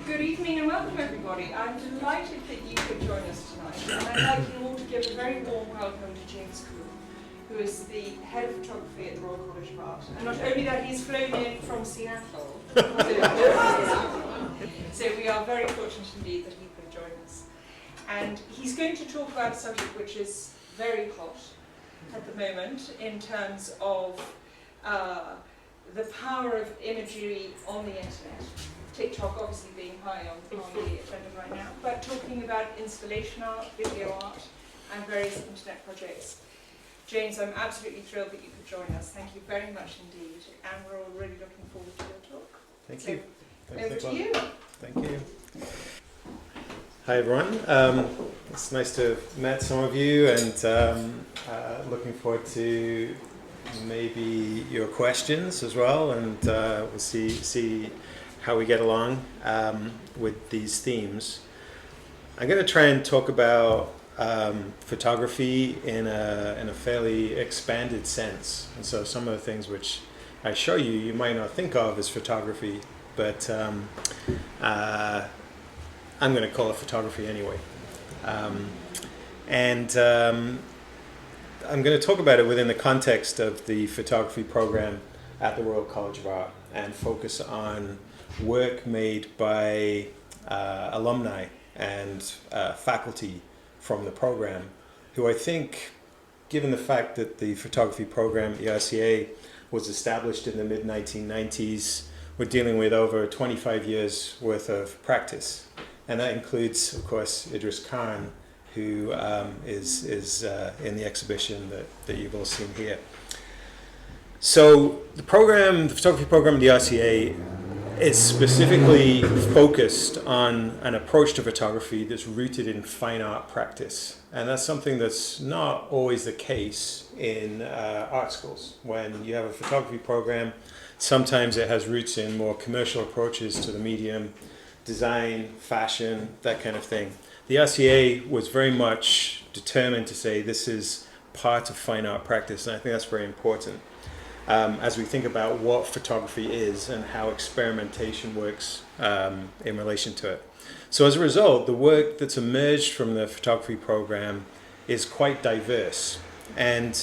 Good evening and welcome everybody. I'm delighted that you could join us tonight, and I'd like you all to give a very warm welcome to James Coupe, who is the head of photography at the Royal College of Art. And not only that, he's flown in from Seattle. So we are very fortunate indeed that he could join us. And he's going to talk about a subject which is very hot at the moment in terms of the power of imagery on the internet. TikTok obviously being high on the agenda right now, but talking about installation art, video art, and various internet projects. James, I'm absolutely thrilled that you could join us. Thank you very much indeed, and we're all really looking forward to your talk. Thank you. Over to you. Thank you. Hi everyone. It's nice to have met some of you, and looking forward to maybe your questions as well, and we'll see how we get along with these themes. I'm going to try and talk about photography in a fairly expanded sense, and so some of the things which I show you, you might not think of as photography, but I'm going to call it photography anyway. I'm going to talk about it within the context of the photography program at the Royal College of Art, and focus on work made by alumni and faculty from the program, who I think, given the fact that the photography program at the RCA was established in the mid-1990s, we're dealing with over 25 years worth of practice. And that includes, of course, Idris Khan, who is in the exhibition that you've all seen here. So the photography program at the RCA is specifically focused on an approach to photography that's rooted in fine art practice. And that's something that's not always the case in art schools. When you have a photography program, sometimes it has roots in more commercial approaches to the medium, design, fashion, that kind of thing. The RCA was very much determined to say this is part of fine art practice, and I think that's very important as we think about what photography is and how experimentation works in relation to it. So as a result, the work that's emerged from the photography program is quite diverse, and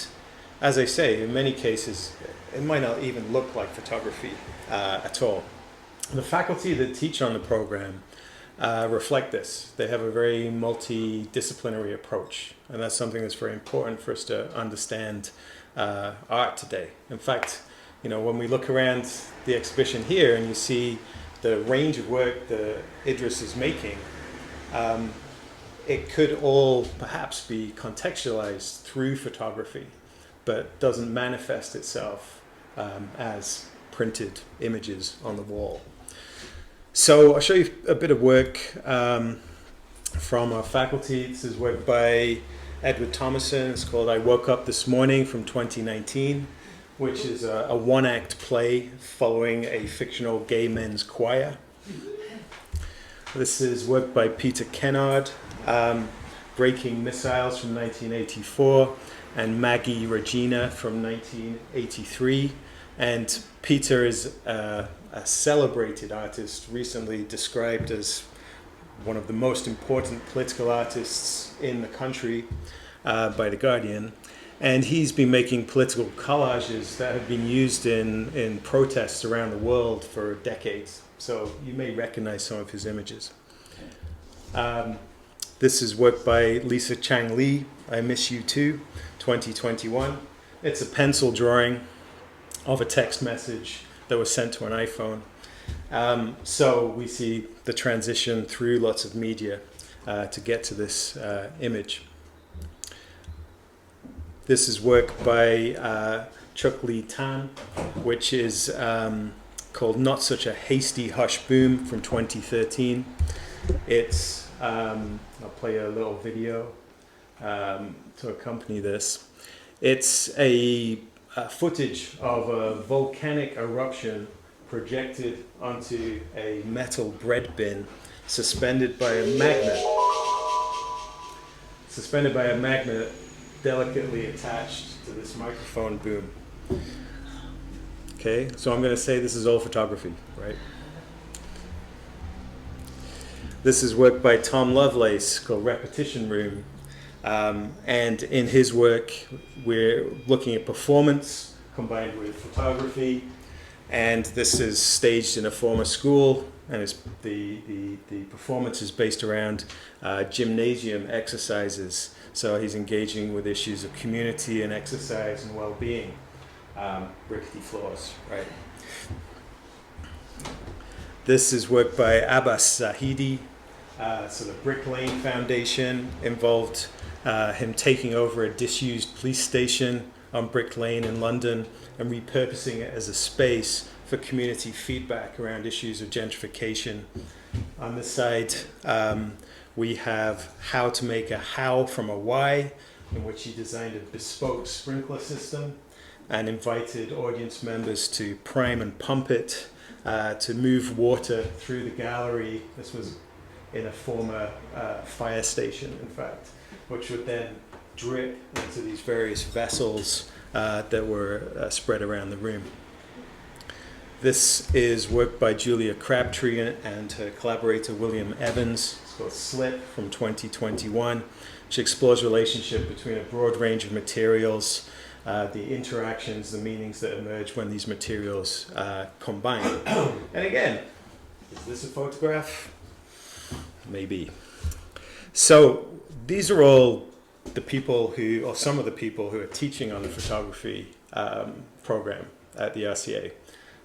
as I say, in many cases it might not even look like photography at all. The faculty that teach on the program reflect this. They have a very multidisciplinary approach, and that's something that's very important for us to understand art today. In fact, when we look around the exhibition here and you see the range of work that Idris is making, it could all perhaps be contextualized through photography, but doesn't manifest itself as printed images on the wall. So I'll show you a bit of work from our faculty. This is work by Edward Thomason. It's called I Woke Up This Morning from 2019, which is a one-act play following a fictional gay men's choir. This is work by Peter Kennard, Breaking Missiles from 1984, and Maggie Regina from 1983. And Peter is a celebrated artist, recently described as one of the most important political artists in the country by The Guardian. And he's been making political collages that have been used in protests around the world for decades. So you may recognize some of his images. This is work by Lisa Chang Lee, I Miss You Too, 2021. It's a pencil drawing of a text message that was sent to an iPhone. So we see the transition through lots of media to get to this image. This is work by Chuk Lee Tan, which is called Not Such a Hasty Hush Boom from 2013. It's, I'll play a little video to accompany this. It's a footage of a volcanic eruption projected onto a metal bread bin suspended by a magnet delicately attached to this microphone boom. Okay, so I'm going to say this is all photography, right? This is work by Tom Lovelace called Repetition Room. And in his work, we're looking at performance combined with photography. And this is staged in a former school, and the performance is based around gymnasium exercises. So he's engaging with issues of community and exercise and well-being. Rickety floors, right? This is work by Abba Shaidi. So the Brick Lane Foundation involved him taking over a disused police station on Brick Lane in London and repurposing it as a space for community feedback around issues of gentrification. On this side, we have how to make a how from a why, in which he designed a bespoke sprinkler system and invited audience members to prime and pump it to move water through the gallery. This was in a former fire station, in fact, which would then drip into these various vessels that were spread around the room. This is work by Julia Crabtree and her collaborator William Evans. It's called Slip from 2021, which explores relationship between a broad range of materials, the interactions, the meanings that emerge when these materials combine. And again, is this a photograph? Maybe. So these are all the people who, or some of the people who are teaching on the photography program at the RCA.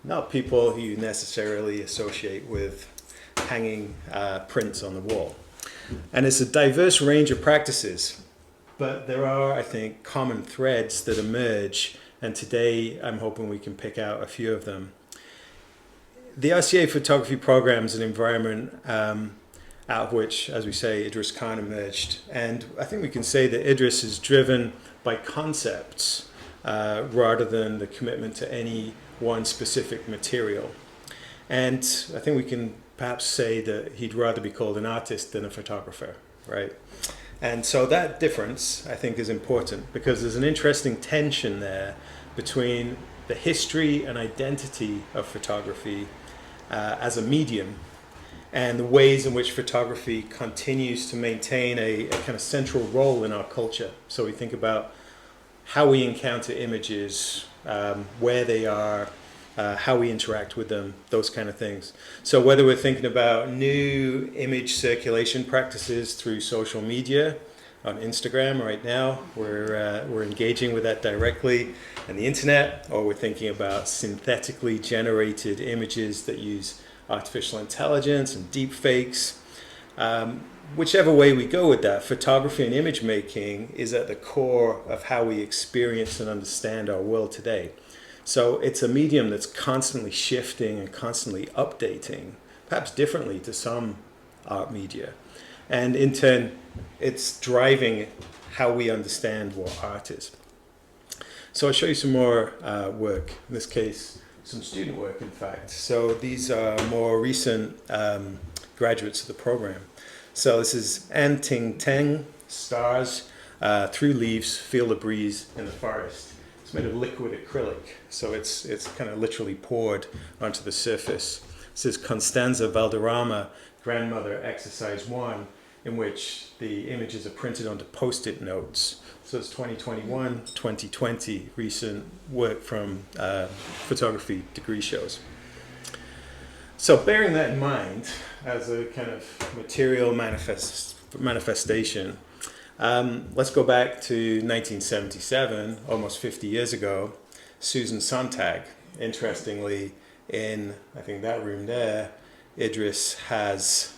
Not people who you necessarily associate with hanging prints on the wall. And it's a diverse range of practices, but there are, I think, common threads that emerge, and today I'm hoping we can pick out a few of them. The RCA Photography Program is an environment out of which, as we say, Idris Khan emerged. And I think we can say that Idris is driven by concepts rather than the commitment to any one specific material. And I think we can perhaps say that he'd rather be called an artist than a photographer, right? And so that difference, I think, is important because there's an interesting tension there between the history and identity of photography as a medium and the ways in which photography continues to maintain a kind of central role in our culture. So we think about how we encounter images, where they are, how we interact with them, those kind of things. So whether we're thinking about new image circulation practices through social media, on Instagram right now, we're engaging with that directly, and the internet, or we're thinking about synthetically generated images that use artificial intelligence and deep fakes. Whichever way we go with that, photography and image making is at the core of how we experience and understand our world today. So it's a medium that's constantly shifting and constantly updating, perhaps differently to some art media. And in turn, it's driving how we understand what art is. So I'll show you some more work, in this case, some student work, in fact. So these are more recent graduates of the program. So this is Antony Stars, Through Leaves, Feel the Breeze in the Forest. It's made of liquid acrylic, so it's kind of literally poured onto the surface. This is Constanza Valderrama, Grandmother, Exercise 1, in which the images are printed onto Post-it notes. So it's 2021, 2020, recent work from photography degree shows. So bearing that in mind, as a kind of material manifestation, let's go back to 1977, almost 50 years ago. Susan Sontag, interestingly, in, I think, that room there, Idris has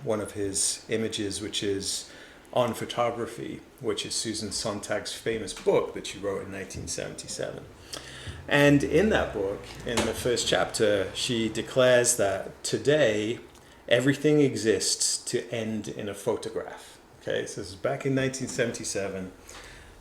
one of his images, which is On Photography, which is Susan Sontag's famous book that she wrote in 1977. And in that book, in the first chapter, she declares that today, everything exists to end in a photograph. Okay, so this is back in 1977.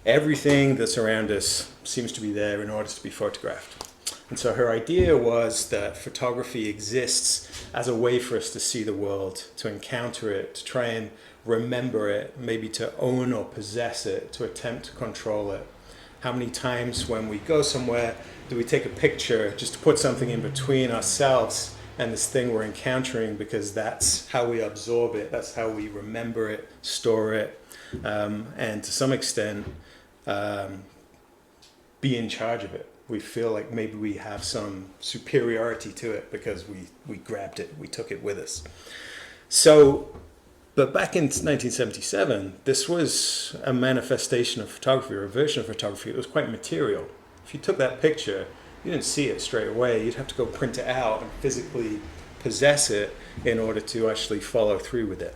Everything that's around us seems to be there in order to be photographed. And so her idea was that photography exists as a way for us to see the world, to encounter it, to try and remember it, maybe to own or possess it, to attempt to control it. How many times when we go somewhere do we take a picture just to put something in between ourselves and this thing we're encountering because that's how we absorb it, that's how we remember it, store it, and to some extent be in charge of it. We feel like maybe we have some superiority to it because we grabbed it, we took it with us. So, but back in 1977, this was a manifestation of photography, or a version of photography that was quite material. If you took that picture, you didn't see it straight away. You'd have to go print it out and physically possess it in order to actually follow through with it.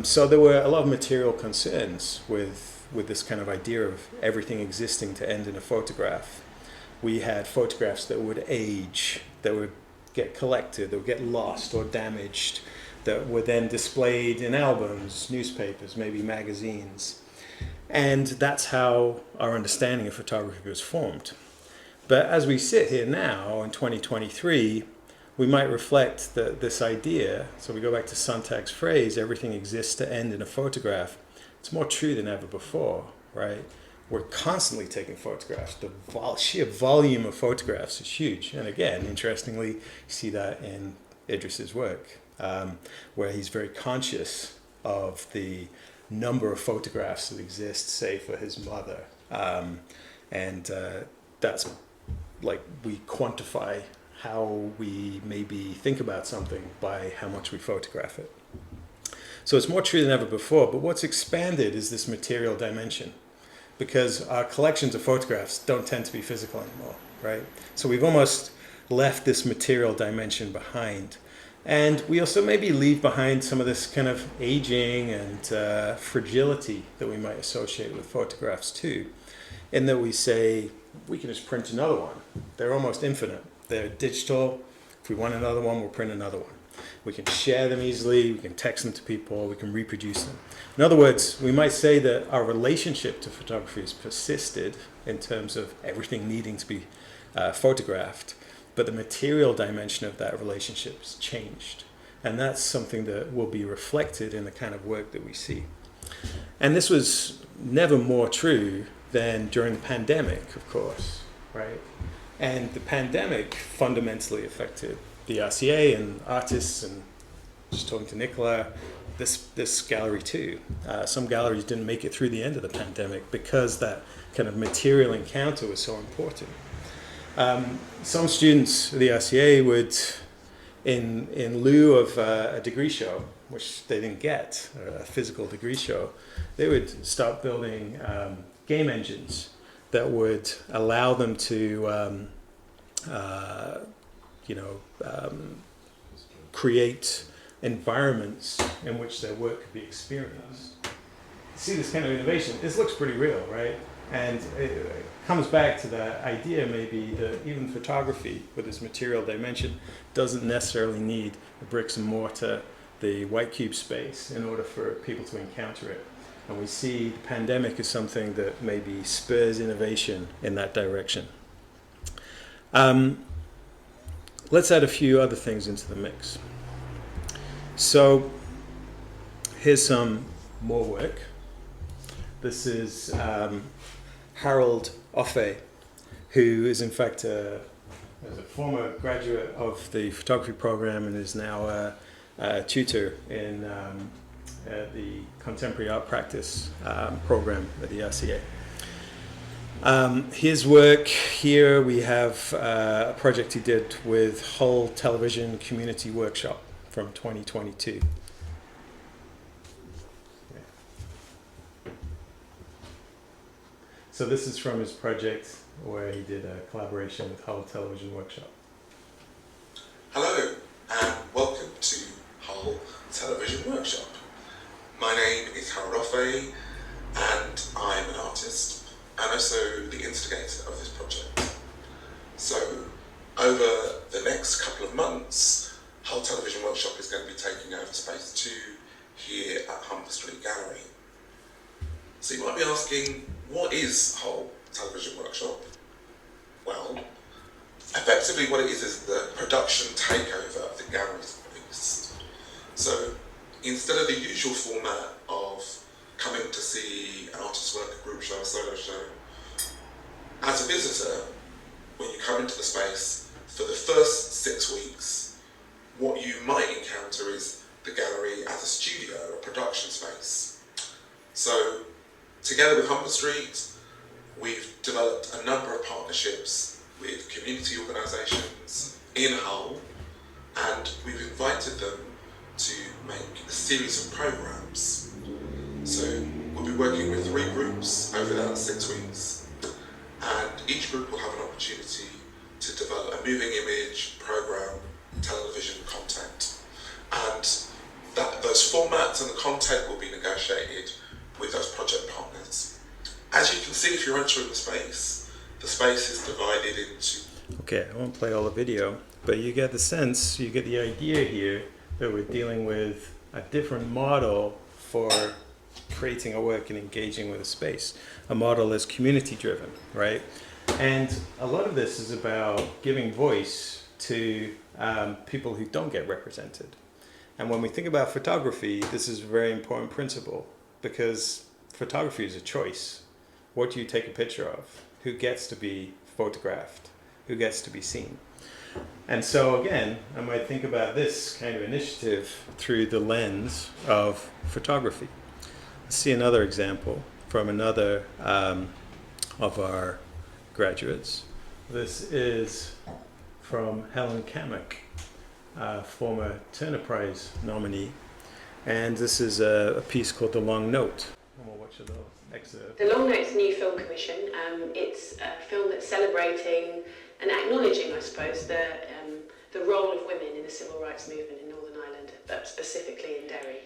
So there were a lot of material concerns with this kind of idea of everything existing to end in a photograph. We had photographs that would age, that would get collected, that would get lost or damaged, that were then displayed in albums, newspapers, maybe magazines. And that's how our understanding of photography was formed. But as we sit here now in 2023, we might reflect that this idea, so we go back to Sontag's phrase, everything exists to end in a photograph, it's more true than ever before, right? We're constantly taking photographs. The sheer volume of photographs is huge. And again, interestingly, you see that in Idris's work, where he's very conscious of the number of photographs that exist, say, for his mother. That's like we quantify how we maybe think about something by how much we photograph it. So it's more true than ever before, but what's expanded is this material dimension, because our collections of photographs don't tend to be physical anymore, right? So we've almost left this material dimension behind. And we also maybe leave behind some of this kind of aging and fragility that we might associate with photographs too, in that we say, we can just print another one. They're almost infinite. They're digital. If we want another one, we'll print another one. We can share them easily, we can text them to people, we can reproduce them. In other words, we might say that our relationship to photography has persisted in terms of everything needing to be photographed, but the material dimension of that relationship has changed. And that's something that will be reflected in the kind of work that we see. And this was never more true than during the pandemic, of course, right? And the pandemic fundamentally affected the RCA and artists, and just talking to Nicola, this gallery too. Some galleries didn't make it through the end of the pandemic because that kind of material encounter was so important. Some students at the RCA would, in lieu of a degree show, which they didn't get, a physical degree show, they would start building game engines that would allow them to create environments in which their work could be experienced. See this kind of innovation, this looks pretty real, right? And it comes back to that idea maybe that even photography with its material dimension doesn't necessarily need the bricks and mortar, the white cube space in order for people to encounter it. And we see the pandemic as something that maybe spurs innovation in that direction. Let's add a few other things into the mix. So here's some more work. This is Harold Offe, who is in fact a former graduate of the photography program and is now a tutor in the contemporary art practice program at the RCA. His work here, we have a project he did with Hull Television Community Workshop from 2022. So this is from his project where he did a collaboration with Hull Television Workshop. Hello and welcome to Hull Television Workshop. My name is Harold Offe and I'm an artist and also the instigator of this project. So over the next couple of months, Hull Television Workshop is going to be taking over Space 2 here at Humber Street Gallery. So you might be asking, what is Hull Television Workshop? Well, effectively what it is the production takeover of the gallery's piece. So instead of the usual format of coming to see an artist's work, a group show, a solo show, as a visitor, when you come into the space, for the first 6 weeks, what you might encounter is the gallery as a studio, a production space. So, together with Humber Street, we've developed a number of partnerships with community organisations in Hull, and we've invited them to make a series of programmes. So we'll be working with 3 groups over that 6 weeks, and each group will have an opportunity to develop a moving image, programme, television content, and those formats and the content will be negotiated with those project partners. As you can see, if you're entering the space is divided into... Okay, I won't play all the video, but you get the sense, you get the idea here that we're dealing with a different model for creating a work and engaging with a space. A model is community driven, right? And a lot of this is about giving voice to people who don't get represented. And when we think about photography, this is a very important principle, because photography is a choice. What do you take a picture of? Who gets to be photographed? Who gets to be seen? And so again, I might think about this kind of initiative through the lens of photography. Let's see another example from another of our graduates. This is from Helen Kamek, former Turner Prize nominee. And this is a piece called The Long Note. And we'll watch a little excerpt. The Long Note's a new film commission. It's a film that's celebrating and acknowledging, I suppose, the role of women in the civil rights movement in Northern Ireland, but specifically in Derry.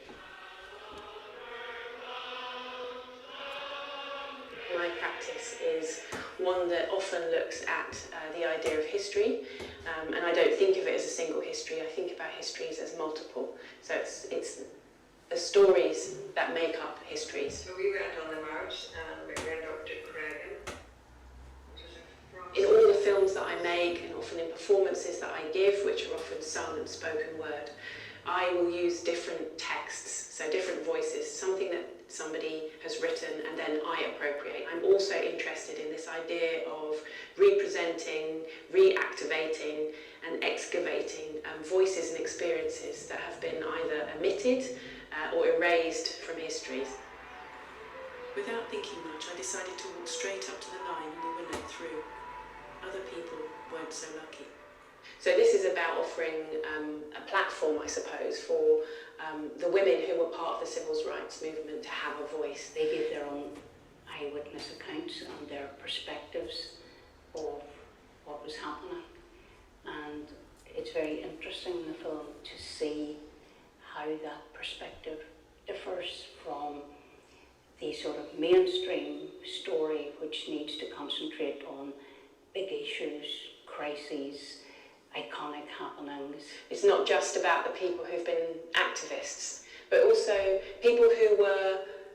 My practice is one that often looks at the idea of history, and I don't think of it as a single history. I think about histories as multiple. So it's the stories that make up histories. So we went on the march and we went up to Craig. In all the films that I make, and often in performances that I give, which are often sung and spoken word, I will use different texts, so different voices, something that somebody has written and then I appropriate. I'm also interested in this idea of representing, reactivating and excavating voices and experiences that have been either omitted or erased from histories. Without thinking much, I decided to walk straight up to the line and we were let through. Other people weren't so lucky. So this is about offering a platform, I suppose, for the women who were part of the civil rights movement to have a voice. They gave their own eyewitness accounts and their perspectives of what was happening. And it's very interesting in the film to see how that perspective differs from the sort of mainstream story, which needs to concentrate on big issues, crises, iconic happenings. It's not just about the people who've been activists, but also people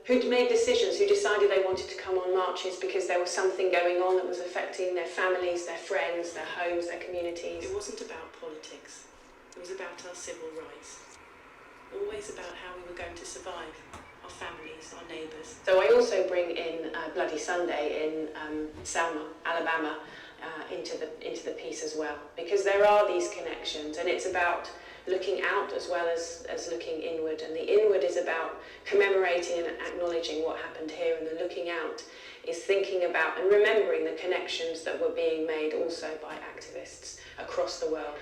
who'd made decisions, who decided they wanted to come on marches because there was something going on that was affecting their families, their friends, their homes, their communities. It wasn't about politics, it was about our civil rights. Always about how we were going to survive, our families, our neighbours. So I also bring in Bloody Sunday in Selma, Alabama, into the piece as well, because there are these connections, and it's about looking out as well as looking inward, and the inward is about commemorating and acknowledging what happened here, and the looking out is thinking about and remembering the connections that were being made also by activists across the world.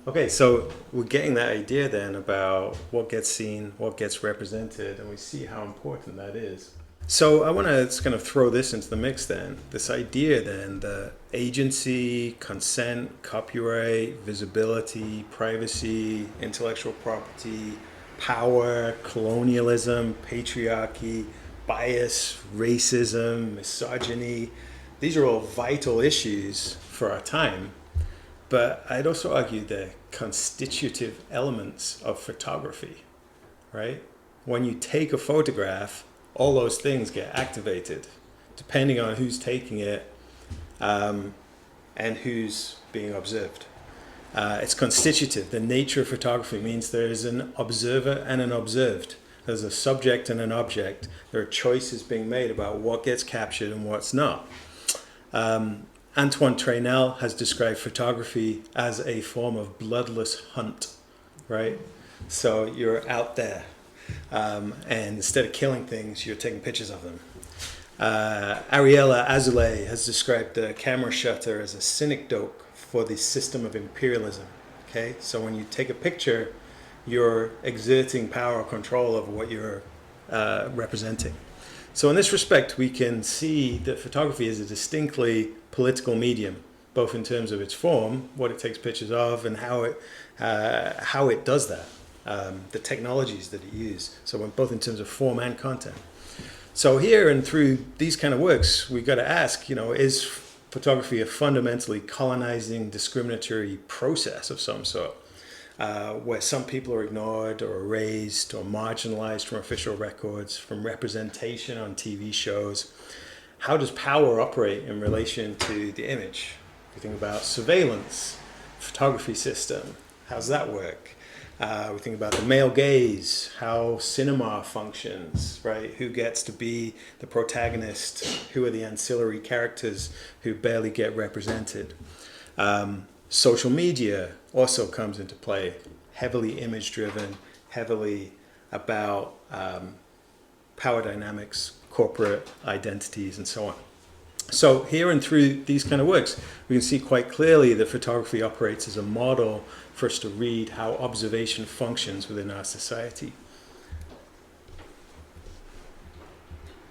Okay, so we're getting that idea then about what gets seen, what gets represented, and we see how important that is. So I want to kind of throw this into the mix then. This idea then, the agency, consent, copyright, visibility, privacy, intellectual property, power, colonialism, patriarchy, bias, racism, misogyny. These are all vital issues for our time. But I'd also argue they're constitutive elements of photography, right? When you take a photograph, all those things get activated, depending on who's taking it and who's being observed. It's constitutive. The nature of photography means there is an observer and an observed. There's a subject and an object. There are choices being made about what gets captured and what's not. Antoine Trainel has described photography as a form of bloodless hunt, right? So you're out there, and instead of killing things, you're taking pictures of them. Ariella Azoulay has described the camera shutter as a synecdoche for the system of imperialism. Okay, so when you take a picture, you're exerting power or control over what you're representing. So in this respect, we can see that photography is a distinctly political medium, both in terms of its form, what it takes pictures of, and how it does that, the technologies that it uses. So both in terms of form and content. So here and through these kind of works, we've got to ask, is photography a fundamentally colonizing, discriminatory process of some sort, where some people are ignored or erased or marginalized from official records, from representation on TV shows? How does power operate in relation to the image? We think about surveillance, photography system, how's that work? We think about the male gaze, how cinema functions, right? Who gets to be the protagonist? Who are the ancillary characters who barely get represented? Social media also comes into play, heavily image-driven, heavily about power dynamics, corporate identities, and so on. So here and through these kind of works, we can see quite clearly that photography operates as a model for us to read how observation functions within our society.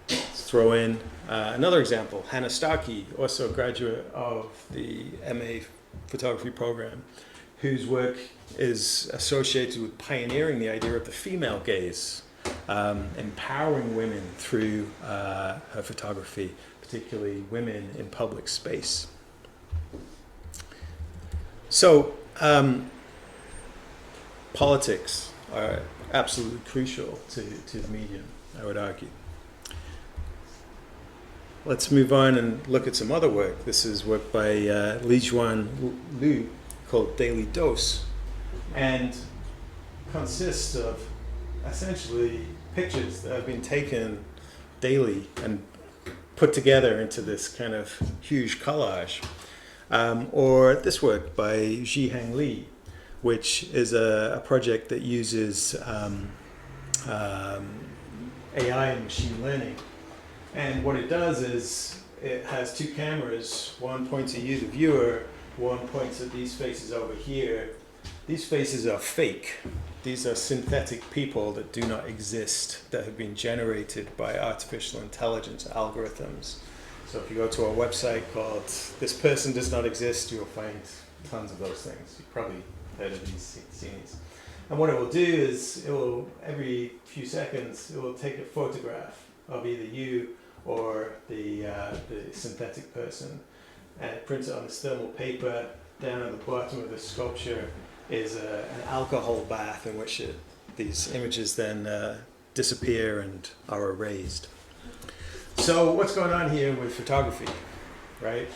Let's throw in another example. Hannah Starkey, also a graduate of the MA Photography Program, whose work is associated with pioneering the idea of the female gaze, empowering women through her photography, particularly women in public space. So, politics are absolutely crucial to the medium, I would argue. Let's move on and look at some other work. This is work by Lijuan Liu called Daily Dose, and consists of essentially pictures that have been taken daily and put together into this kind of huge collage. Or this work by Chang Lee, which is a project that uses AI and machine learning. And what it does is it has two cameras. One points at you, the viewer. One points at these faces over here. These faces are fake. These are synthetic people that do not exist, that have been generated by artificial intelligence algorithms. So if you go to a website called This Person Does Not Exist, you'll find tons of those things. You've probably heard of these, seen these. And what it will do is, it will, every few seconds, it will take a photograph of either you or the synthetic person, and it prints it on this thermal paper. Down at the bottom of the sculpture is an alcohol bath in which these images then disappear and are erased. So what's going on here with photography, right?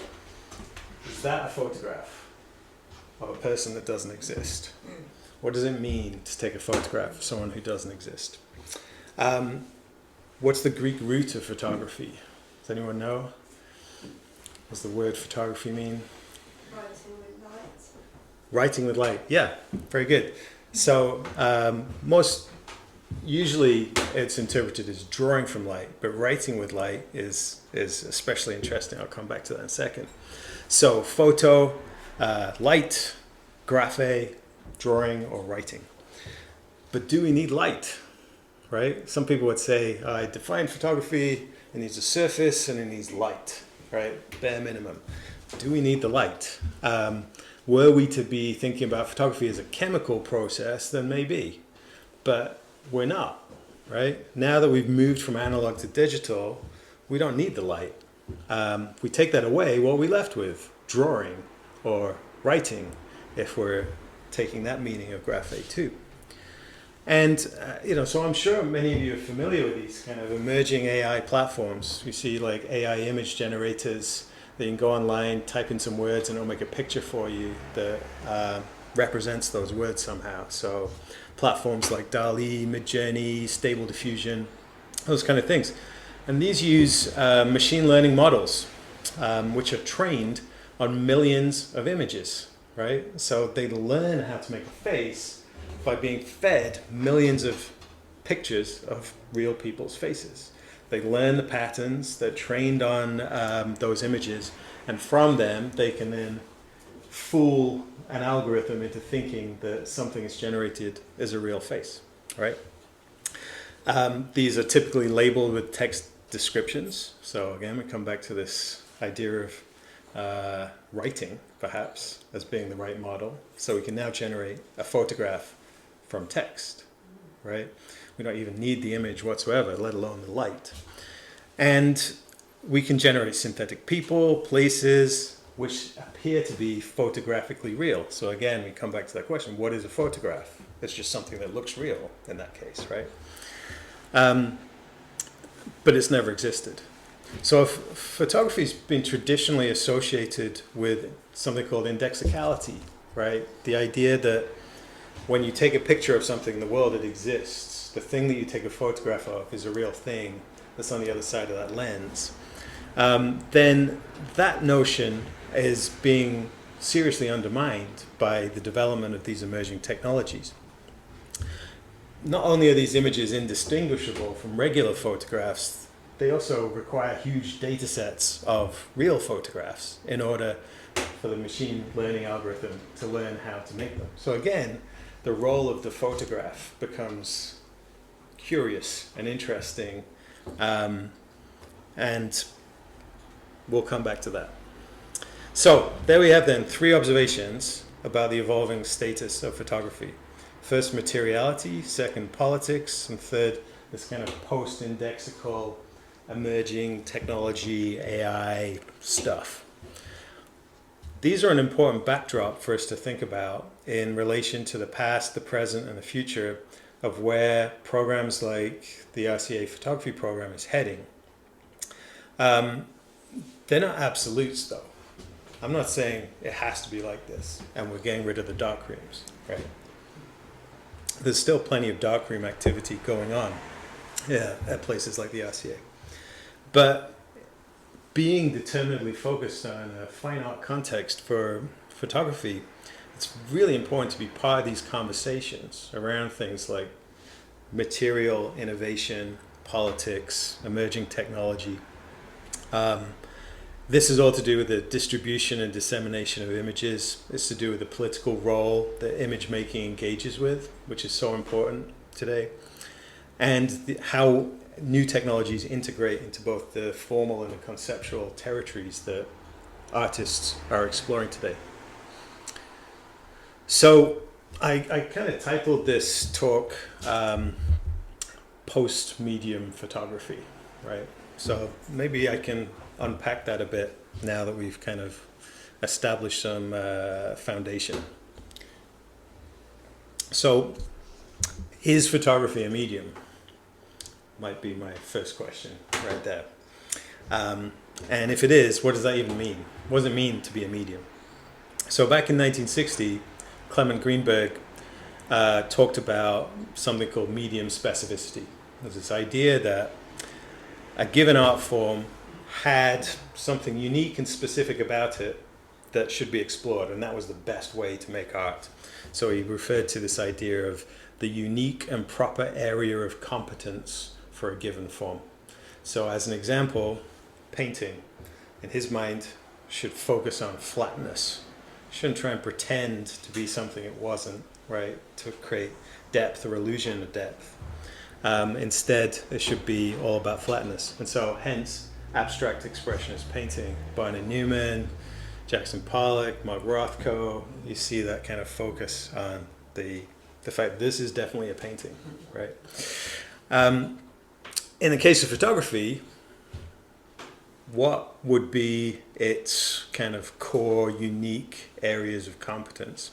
Is that a photograph of a person that doesn't exist? What does it mean to take a photograph of someone who doesn't exist? What's the Greek root of photography? Does anyone know? What does the word photography mean? Writing with light. Writing with light, yeah, very good. So usually it's interpreted as drawing from light, but writing with light is especially interesting. I'll come back to that in a second. So photo, light, graphe, drawing or writing. But do we need light, right? Some people would say, I define photography, it needs a surface and it needs light, right? Bare minimum. Do we need the light? Were we to be thinking about photography as a chemical process, then maybe. But we're not, right? Now that we've moved from analog to digital, we don't need the light. If we take that away, what are we left with? Drawing or writing, if we're taking that meaning of graphe too. And, so I'm sure many of you are familiar with these kind of emerging AI platforms. You see like AI image generators that you can go online, type in some words, and it'll make a picture for you that represents those words somehow. So platforms like DALL-E, Midjourney, Stable Diffusion, those kind of things. And these use machine learning models, which are trained on millions of images, right? So they learn how to make a face by being fed millions of pictures of real people's faces. They learn the patterns, they're trained on those images, and from them they can then fool an algorithm into thinking that something is generated as a real face, right? These are typically labeled with text descriptions. So again, we come back to this idea of writing, perhaps, as being the right model. So we can now generate a photograph from text, right? We don't even need the image whatsoever, let alone the light. And we can generate synthetic people, places, which appear to be photographically real. So again, we come back to that question, what is a photograph? It's just something that looks real in that case, right? But it's never existed. So photography's been traditionally associated with something called indexicality, right? The idea that when you take a picture of something in the world, it exists. The thing that you take a photograph of is a real thing that's on the other side of that lens. Then that notion is being seriously undermined by the development of these emerging technologies. Not only are these images indistinguishable from regular photographs, they also require huge data sets of real photographs in order for the machine learning algorithm to learn how to make them. So again, the role of the photograph becomes curious and interesting, and we'll come back to that. So there we have then 3 observations about the evolving status of photography. First, materiality; second, politics; and third, this kind of post-indexical emerging technology, AI stuff. These are an important backdrop for us to think about in relation to the past, the present, and the future of where programs like the RCA Photography Program is heading. They're not absolutes, though. I'm not saying it has to be like this and we're getting rid of the darkrooms, right? There's still plenty of darkroom activity going on at places like the RCA. But being determinedly focused on a fine art context for photography, it's really important to be part of these conversations around things like material innovation, politics, emerging technology. This is all to do with the distribution and dissemination of images. It's to do with the political role that image making engages with, which is so important today, and how new technologies integrate into both the formal and the conceptual territories that artists are exploring today. So I kind of titled this talk Post-Medium Photography, right? So maybe I can unpack that a bit now that we've kind of established some foundation. So, is photography a medium? Might be my first question right there. And if it is, what does that even mean? What does it mean to be a medium? So back in 1960, Clement Greenberg talked about something called medium specificity. There's this idea that a given art form had something unique and specific about it that should be explored, and that was the best way to make art. So he referred to this idea of the unique and proper area of competence for a given form. So as an example, painting, in his mind, should focus on flatness. Shouldn't try and pretend to be something it wasn't, right? To create depth or illusion of depth. Instead, it should be all about flatness. And so hence, abstract expressionist painting, Barney Newman, Jackson Pollock, Mark Rothko, you see that kind of focus on the fact that this is definitely a painting, right? In the case of photography, what would be its kind of core, unique areas of competence?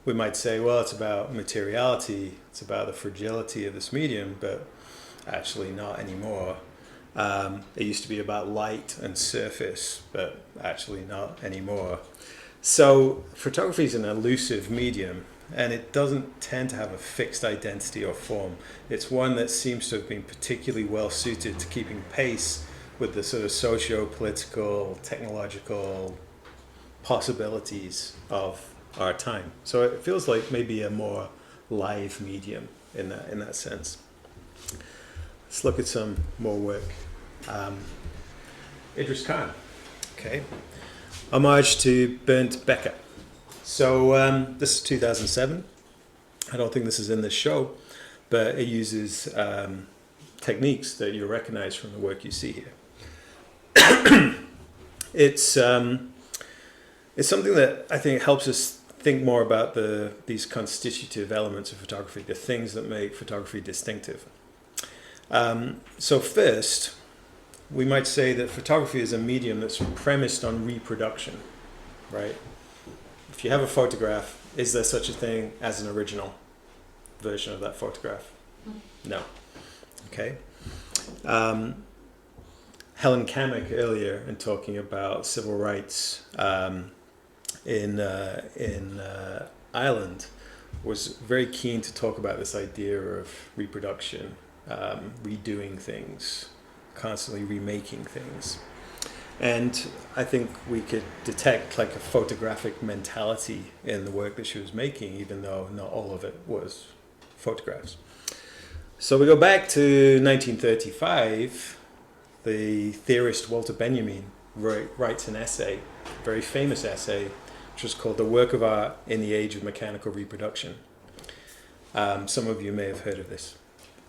We might say, well, it's about materiality, it's about the fragility of this medium, but actually not anymore. It used to be about light and surface, but actually not anymore. So photography is an elusive medium, and it doesn't tend to have a fixed identity or form. It's one that seems to have been particularly well suited to keeping pace with the sort of socio-political, technological possibilities of our time. So it feels like maybe a more live medium in that sense. Let's look at some more work. Idris Khan, okay. Homage to Bernd Becker. So this is 2007. I don't think this is in this show, but it uses techniques that you recognize from the work you see here. It's something that I think helps us think more about these constitutive elements of photography, the things that make photography distinctive. So first, we might say that photography is a medium that's premised on reproduction, right? If you have a photograph, is there such a thing as an original version of that photograph? No. Okay. Helen Kamek earlier, in talking about civil rights in Ireland, was very keen to talk about this idea of reproduction, redoing things, constantly remaking things. And I think we could detect like a photographic mentality in the work that she was making, even though not all of it was photographs. So we go back to 1935. The theorist Walter Benjamin writes an essay, a very famous essay, which was called The Work of Art in the Age of Mechanical Reproduction. Some of you may have heard of this.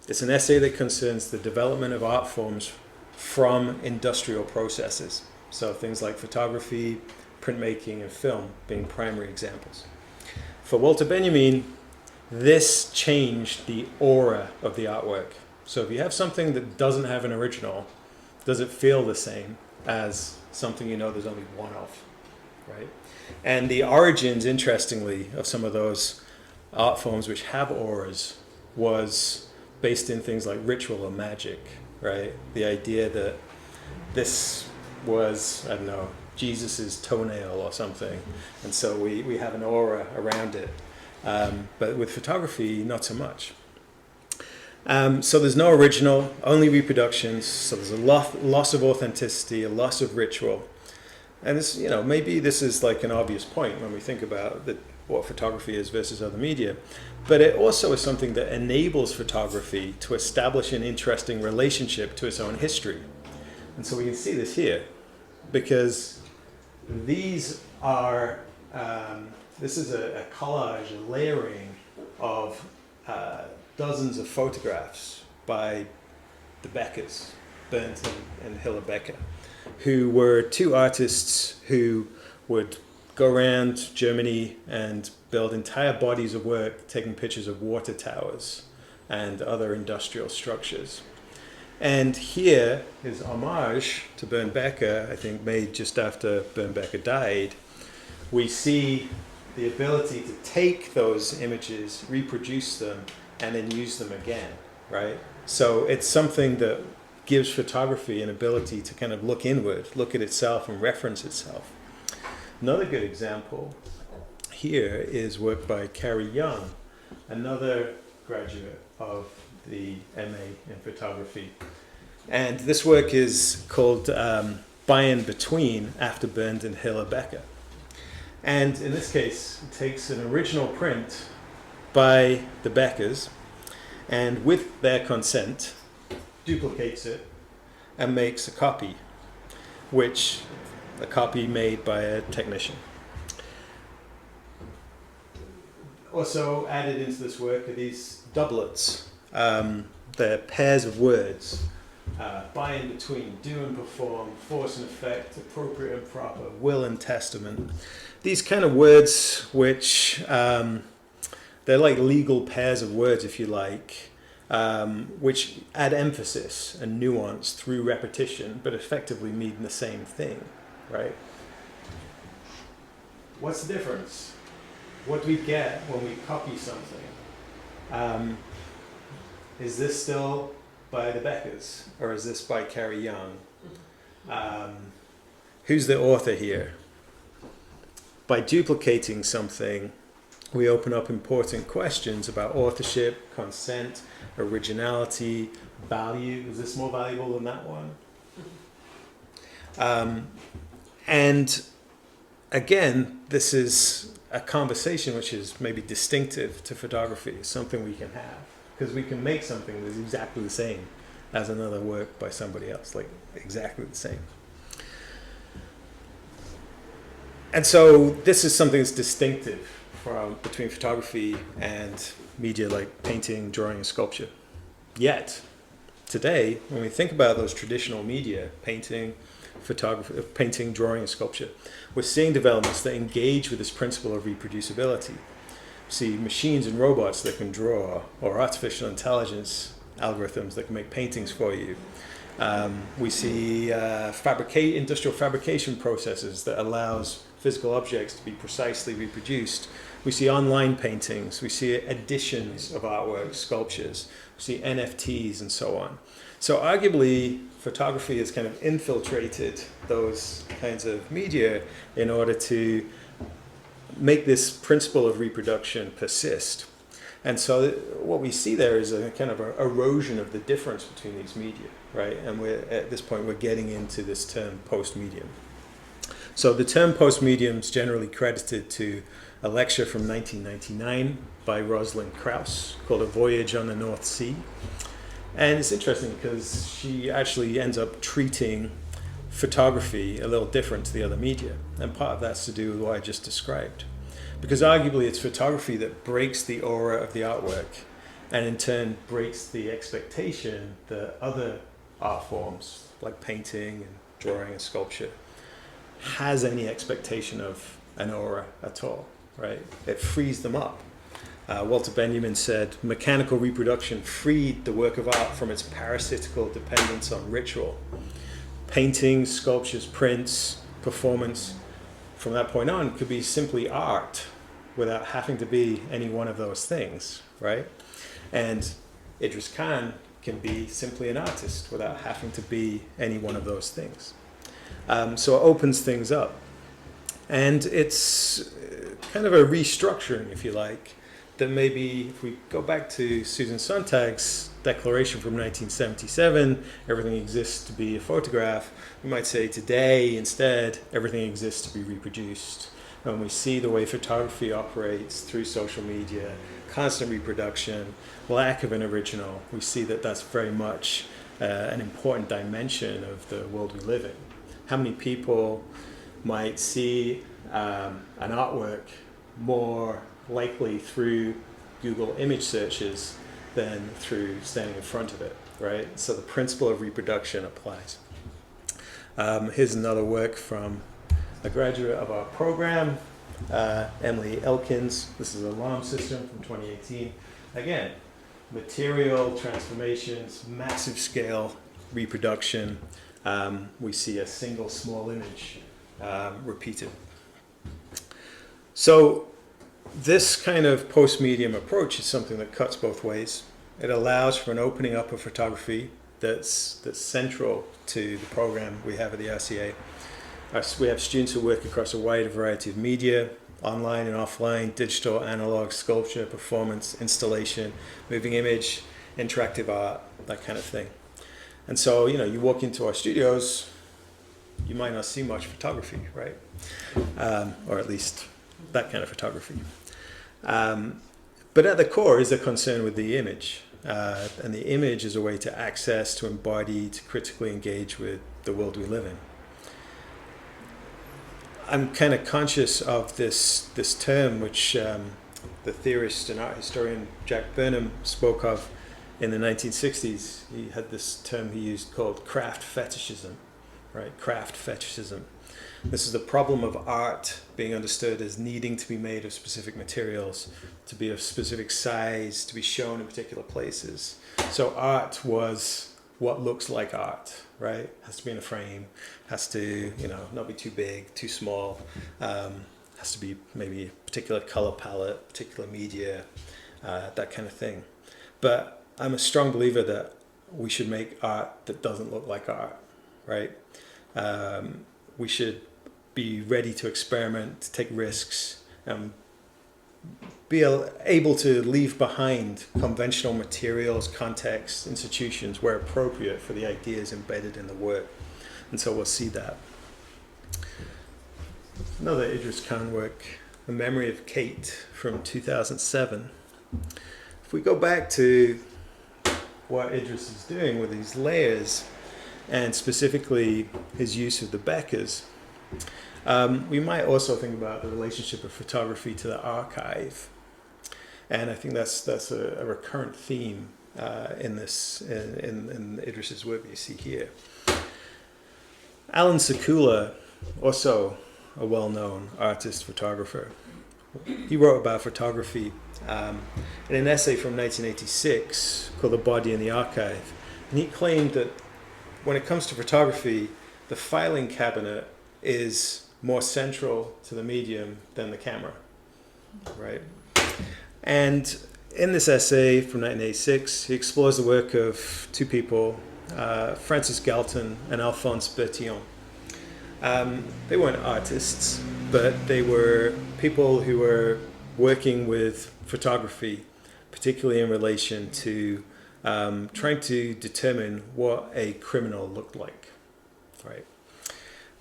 It's an essay that concerns the development of art forms from industrial processes. So things like photography, printmaking, and film being primary examples. For Walter Benjamin, this changed the aura of the artwork. So if you have something that doesn't have an original, does it feel the same as something you know there's only one of, right? And the origins, interestingly, of some of those art forms which have auras was based in things like ritual or magic, right? The idea that this was, I don't know, Jesus's toenail or something, and so we have an aura around it. But with photography, not so much. So there's no original, only reproductions. So there's a loss of authenticity, a loss of ritual. And this, maybe this is like an obvious point when we think about what photography is versus other media. But it also is something that enables photography to establish an interesting relationship to its own history. And so we can see this here, because these are, this is a collage, a layering of dozens of photographs by the Beckers, Bernd and Hilla Becker, who were two artists who would go around Germany and build entire bodies of work taking pictures of water towers and other industrial structures. And here is homage to Bernd Becker, I think made just after Bernd Becker died. We see the ability to take those images, reproduce them, and then use them again, right? So it's something that gives photography an ability to kind of look inward, look at itself and reference itself. Another good example here is work by Carrie Young, another graduate of the MA in photography. And this work is called By and Between, after Bernd and Hilla Becker. And in this case, it takes an original print by the Beckers, and with their consent, duplicates it and makes a copy, which a copy made by a technician. Also added into this work are these doublets. They're pairs of words. By and between, do and perform, force and effect, appropriate and proper, will and testament. These kind of words which, they're like legal pairs of words, if you like, which add emphasis and nuance through repetition, but effectively mean the same thing, right? What's the difference? What do we get when we copy something? Is this still by the Beckers, or is this by Carrie Young? Who's the author here? By duplicating something, we open up important questions about authorship, consent, originality, value. Is this more valuable than that one? And again, this is a conversation which is maybe distinctive to photography, something we can have, because we can make something that's exactly the same as another work by somebody else, like exactly the same. And so this is something that's distinctive between photography and media like painting, drawing, and sculpture. Yet, today, when we think about those traditional media, painting, photography, painting, drawing, and sculpture, we're seeing developments that engage with this principle of reproducibility. We see machines and robots that can draw, or artificial intelligence algorithms that can make paintings for you. We see industrial fabrication processes that allows physical objects to be precisely reproduced. We see online paintings, we see editions of artwork, sculptures, we see NFTs and so on. So arguably, photography has kind of infiltrated those kinds of media in order to make this principle of reproduction persist. And so what we see there is a kind of a erosion of the difference between these media, right? And at this point, we're getting into this term post-medium. So the term post-medium is generally credited to a lecture from 1999 by Rosalind Krauss called A Voyage on the North Sea. And it's interesting because she actually ends up treating photography a little different to the other media. And part of that's to do with what I just described. Because arguably it's photography that breaks the aura of the artwork and in turn breaks the expectation that other art forms like painting and drawing and sculpture has any expectation of an aura at all, right? It frees them up. Walter Benjamin said, mechanical reproduction freed the work of art from its parasitical dependence on ritual. Paintings, sculptures, prints, performance, from that point on, could be simply art without having to be any one of those things, right? And Idris Khan can be simply an artist without having to be any one of those things. So it opens things up. And it's kind of a restructuring, if you like, that maybe if we go back to Susan Sontag's declaration from 1977, everything exists to be a photograph, we might say today, instead, everything exists to be reproduced. And we see the way photography operates through social media, constant reproduction, lack of an original. We see that that's very much an important dimension of the world we live in. How many people might see an artwork more likely through Google image searches than through standing in front of it, right? So the principle of reproduction applies. Here's another work from a graduate of our program, Emily Elkins. This is an alarm system from 2018. Again, material transformations, massive scale reproduction. We see a single small image repeated. So this kind of post-medium approach is something that cuts both ways. It allows for an opening up of photography that's central to the program we have at the RCA. We have students who work across a wide variety of media, online and offline, digital, analog, sculpture, performance, installation, moving image, interactive art, that kind of thing. And so, you walk into our studios, you might not see much photography, right? Or at least that kind of photography. But at the core is a concern with the image. And the image is a way to access, to embody, to critically engage with the world we live in. I'm kind of conscious of this term which the theorist and art historian Jack Burnham spoke of in the 1960s. He had this term he used called craft fetishism, right? Craft fetishism. This is the problem of art being understood as needing to be made of specific materials, to be of specific size, to be shown in particular places. So art was what looks like art, right? Has to be in a frame, has to, not be too big, too small, has to be maybe a particular color palette, particular media, that kind of thing. But I'm a strong believer that we should make art that doesn't look like art, right? We should be ready to experiment, to take risks, be able to leave behind conventional materials, contexts, institutions where appropriate for the ideas embedded in the work. And so we'll see that. another Idris Khan work, A Memory of Kate from 2007. If we go back to what Idris is doing with these layers, and specifically his use of the Beckers, we might also think about the relationship of photography to the archive. And I think that's a recurrent theme in Idris's work that you see here. Alan Sekula, also a well-known artist photographer, he wrote about photography in an essay from 1986 called The Body in the Archive. And he claimed that when it comes to photography, the filing cabinet is more central to the medium than the camera, right? And in this essay from 1986, he explores the work of two people, Francis Galton and Alphonse Bertillon. They weren't artists, but they were people who were working with photography, particularly in relation to trying to determine what a criminal looked like, right?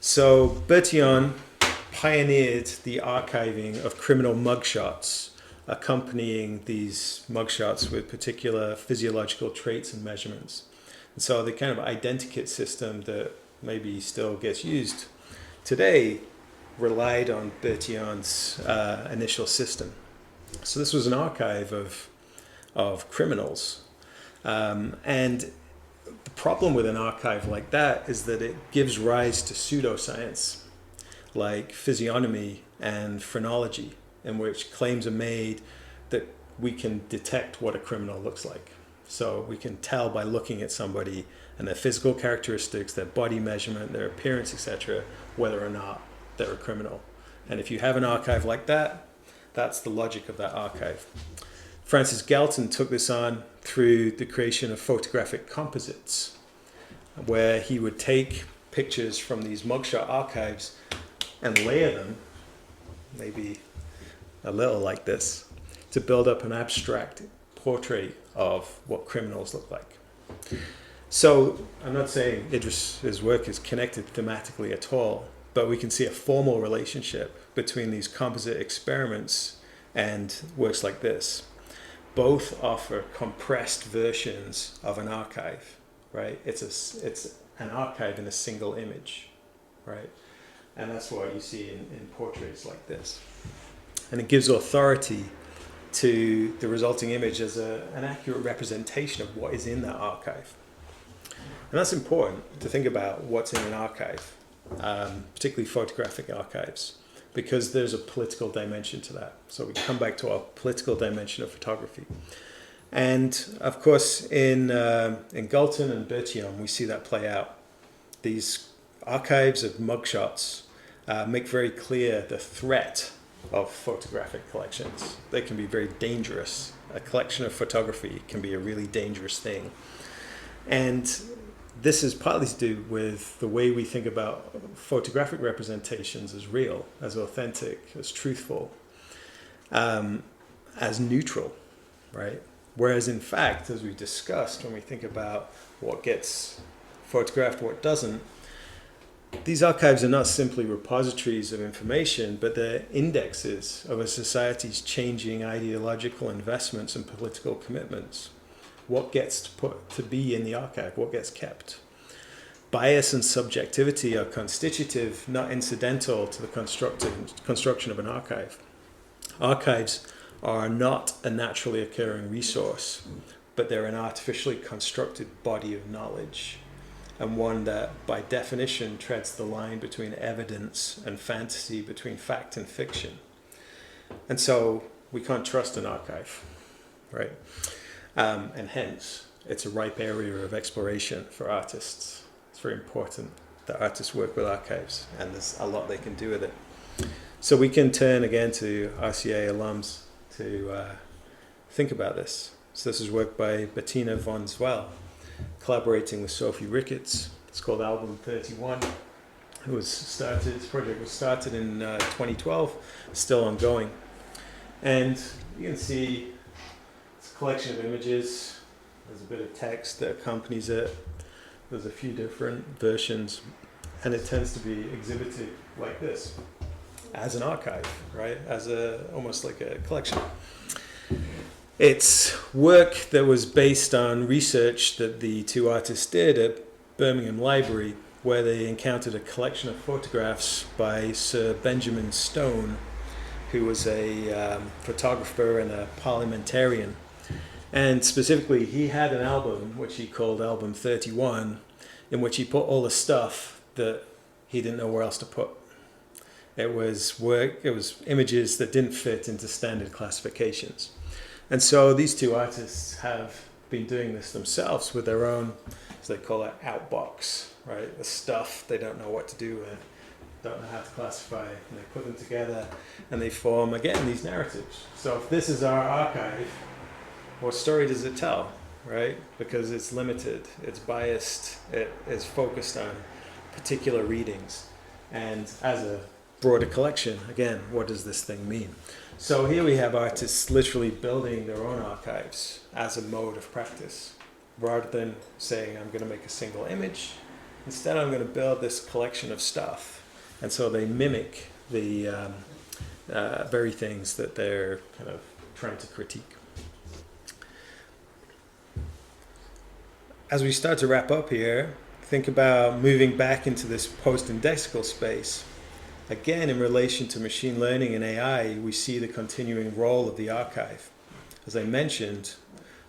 So Bertillon pioneered the archiving of criminal mugshots, accompanying these mugshots with particular physiological traits and measurements. And so the kind of identikit system that maybe still gets used today relied on Bertillon's initial system. So this was an archive of criminals. And the problem with an archive like that is that it gives rise to pseudoscience like physiognomy and phrenology, in which claims are made that we can detect what a criminal looks like. So we can tell by looking at somebody and their physical characteristics, their body measurement, their appearance, etc., whether or not they're a criminal. And if you have an archive like that, that's the logic of that archive. Francis Galton took this on through the creation of photographic composites, where he would take pictures from these mugshot archives and layer them, maybe a little like this, to build up an abstract portrait of what criminals look like. So I'm not saying Idris's work is connected thematically at all, but we can see a formal relationship between these composite experiments and works like this. Both offer compressed versions of an archive, right? It's an archive in a single image, right? And that's what you see in portraits like this. And it gives authority to the resulting image as an accurate representation of what is in that archive. And that's important to think about what's in an archive, particularly photographic archives, because there's a political dimension to that. So we come back to our political dimension of photography. And of course, in Galton and Bertillon, we see that play out. These archives of mugshots make very clear the threat of photographic collections. They can be very dangerous. A collection of photography can be a really dangerous thing. And this is partly to do with the way we think about photographic representations as real, as authentic, as truthful, as neutral, right? Whereas in fact, as we discussed, when we think about what gets photographed, what doesn't, these archives are not simply repositories of information, but they're indexes of a society's changing ideological investments and political commitments. What gets to be in the archive? What gets kept? Bias and subjectivity are constitutive, not incidental to the construction of an archive. Archives are not a naturally occurring resource, but they're an artificially constructed body of knowledge, and one that, by definition, treads the line between evidence and fantasy, between fact and fiction. And so we can't trust an archive, right? And hence, it's a ripe area of exploration for artists. It's very important that artists work with archives, and there's a lot they can do with it. So we can turn again to RCA alums to think about this. So this is work by Bettina von Zwell, collaborating with Sophie Ricketts. It's called Album 31. This project was started in 2012, still ongoing. And you can see it's a collection of images. There's a bit of text that accompanies it. There's a few different versions, and it tends to be exhibited like this. as an archive, right? As almost like a collection. It's work that was based on research that the two artists did at Birmingham Library, where they encountered a collection of photographs by Sir Benjamin Stone, who was a photographer and a parliamentarian. And specifically, he had an album, which he called Album 31, in which he put all the stuff that he didn't know where else to put. It was work, it was images that didn't fit into standard classifications. And so these two artists have been doing this themselves with their own, as they call it, outbox, right? The stuff they don't know what to do with, don't know how to classify, and they put them together and they form, again, these narratives. So if this is our archive, what story does it tell, right? Because it's limited, it's biased, it is focused on particular readings. And as a broader collection, again, what does this thing mean? So here we have artists literally building their own archives as a mode of practice. Rather than saying, I'm going to make a single image, instead I'm going to build this collection of stuff. And so they mimic the very things that they're kind of trying to critique. As we start to wrap up here, think about moving back into this post-indexical space. Again, in relation to machine learning and AI, we see the continuing role of the archive. As I mentioned,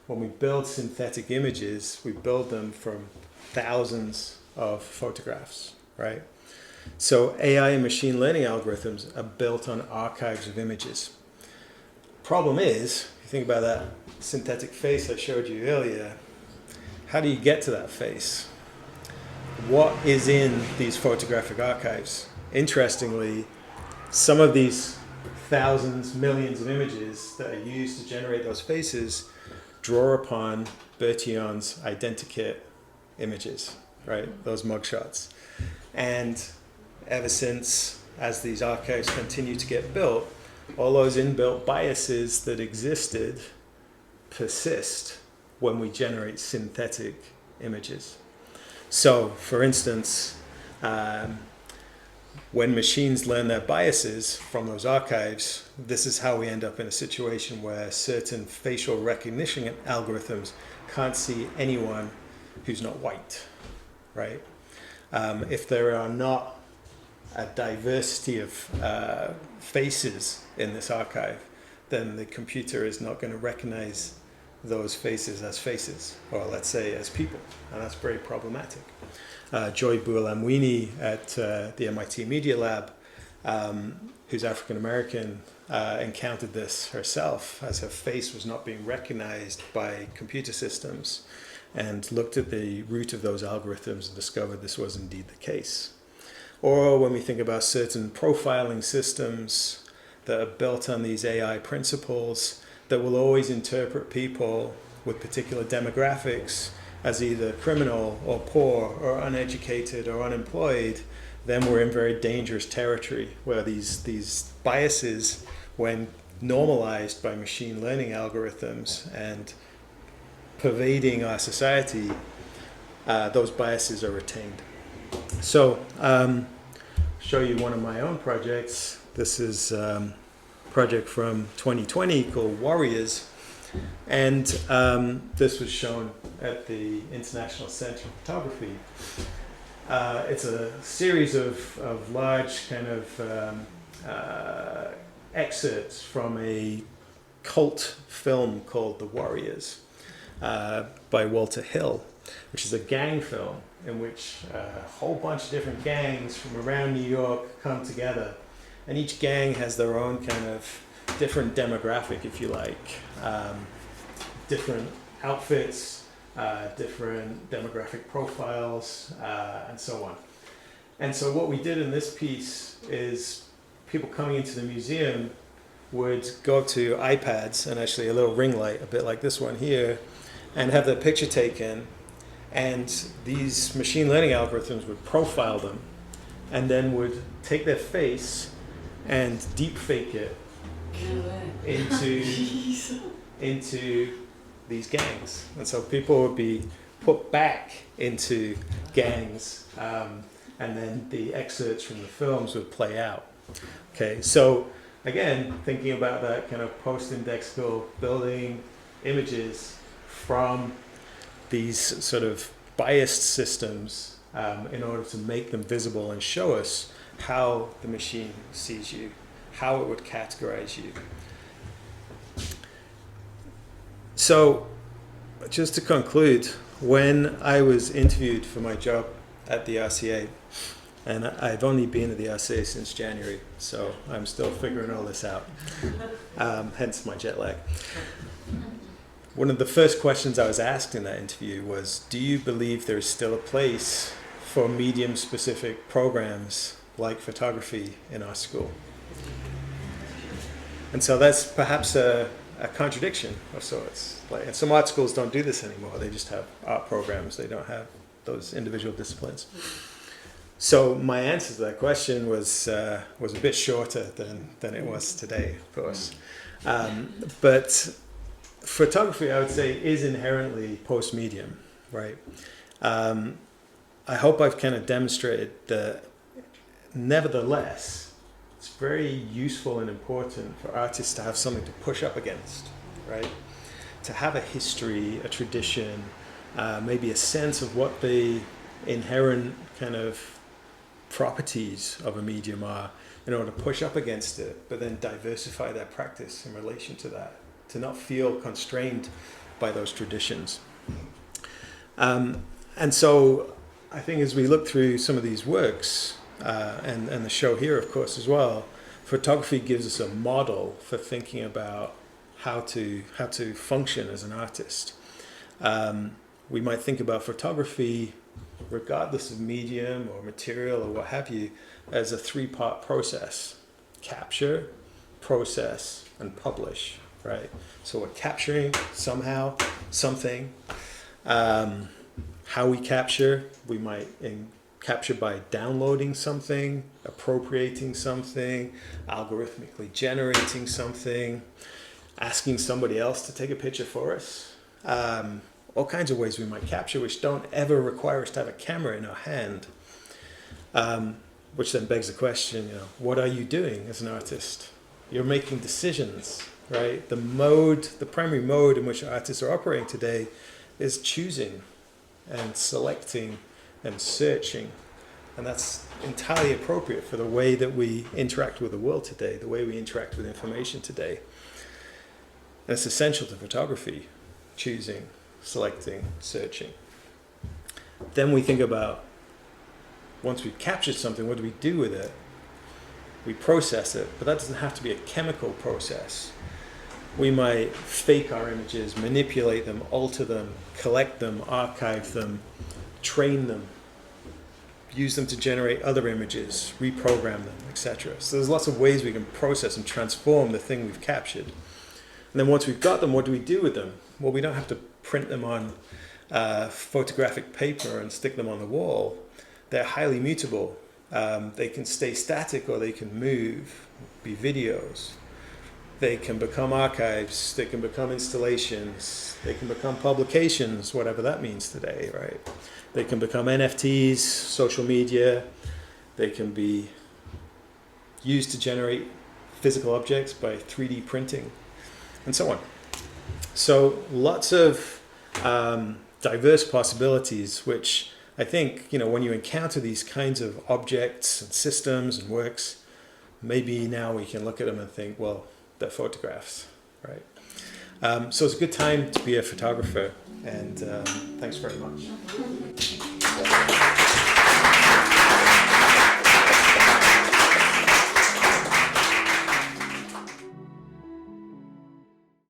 when we build synthetic images, we build them from thousands of photographs, right? So AI and machine learning algorithms are built on archives of images. Problem is, if you think about that synthetic face I showed you earlier, how do you get to that face? What is in these photographic archives? Interestingly, some of these thousands, millions of images that are used to generate those faces draw upon Bertillon's identikit images, right? Those mugshots. And ever since, as these archives continue to get built, all those inbuilt biases that existed persist when we generate synthetic images. So, for instance, when machines learn their biases from those archives, this is how we end up in a situation where certain facial recognition algorithms can't see anyone who's not white, right? If there are not a diversity of faces in this archive, then the computer is not going to recognize those faces as faces, or let's say as people, and that's very problematic. Joy Buolamwini at the MIT Media Lab, who's African American, encountered this herself as her face was not being recognized by computer systems, and looked at the root of those algorithms and discovered this was indeed the case. Or when we think about certain profiling systems that are built on these AI principles that will always interpret people with particular demographics as either criminal or poor or uneducated or unemployed, then we're in very dangerous territory where these biases, when normalized by machine learning algorithms and pervading our society, those biases are retained. So, show you one of my own projects. This is a project from 2020 called Warriors. And this was shown at the International Center of Photography. It's a series of large kind of excerpts from a cult film called The Warriors by Walter Hill, which is a gang film in which a whole bunch of different gangs from around New York come together. And each gang has their own kind of different demographic, if you like, different outfits, different demographic profiles, and so on. And so what we did in this piece is people coming into the museum would go to iPads and actually a little ring light, a bit like this one here, and have their picture taken, and these machine learning algorithms would profile them and then would take their face and deep fake it into these gangs. And so people would be put back into gangs, and then the excerpts from the films would play out. Okay, so again, thinking about that kind of post-indexical building images from these sort of biased systems in order to make them visible and show us how the machine sees you, how it would categorize you. So, just to conclude, when I was interviewed for my job at the RCA, and I've only been at the RCA since January, so I'm still figuring all this out, hence my jet lag. One of the first questions I was asked in that interview was, do you believe there is still a place for medium-specific programs like photography in our school? And so that's perhaps a contradiction of sorts. Like, some art schools don't do this anymore. They just have art programs. They don't have those individual disciplines. So my answer to that question was a bit shorter than it was today, of course. But photography, I would say, is inherently post-medium, right? I hope I've kind of demonstrated that nevertheless, it's very useful and important for artists to have something to push up against, right? To have a history, a tradition, maybe a sense of what the inherent kind of properties of a medium are in order to push up against it, but then diversify their practice in relation to that, to not feel constrained by those traditions. And so I think as we look through some of these works, and the show here, of course, as well, photography gives us a model for thinking about how to function as an artist. We might think about photography, regardless of medium or material or what have you, as a three-part process: capture, process, and publish, right? So we're capturing somehow something. How we capture, we might capture by downloading something, appropriating something, algorithmically generating something, asking somebody else to take a picture for us. All kinds of ways we might capture, which don't ever require us to have a camera in our hand. Which then begs the question, what are you doing as an artist? You're making decisions, right? The primary mode in which artists are operating today is choosing and selecting and searching. And that's entirely appropriate for the way that we interact with the world today, the way we interact with information today. And it's essential to photography: choosing, selecting, searching. Then we think about, once we've captured something, what do we do with it? We process it, but that doesn't have to be a chemical process. We might fake our images, manipulate them, alter them, collect them, archive them, train them, use them to generate other images, reprogram them, etc. So there's lots of ways we can process and transform the thing we've captured. And then once we've got them, what do we do with them? Well, we don't have to print them on photographic paper and stick them on the wall. They're highly mutable. They can stay static or they can move, be videos. They can become archives, they can become installations, they can become publications, whatever that means today, right? They can become NFTs, social media. They can be used to generate physical objects by 3D printing, and so on. So lots of diverse possibilities, which I think, when you encounter these kinds of objects and systems and works, maybe now we can look at them and think, well, they're photographs, right? So it's a good time to be a photographer, and thanks very much.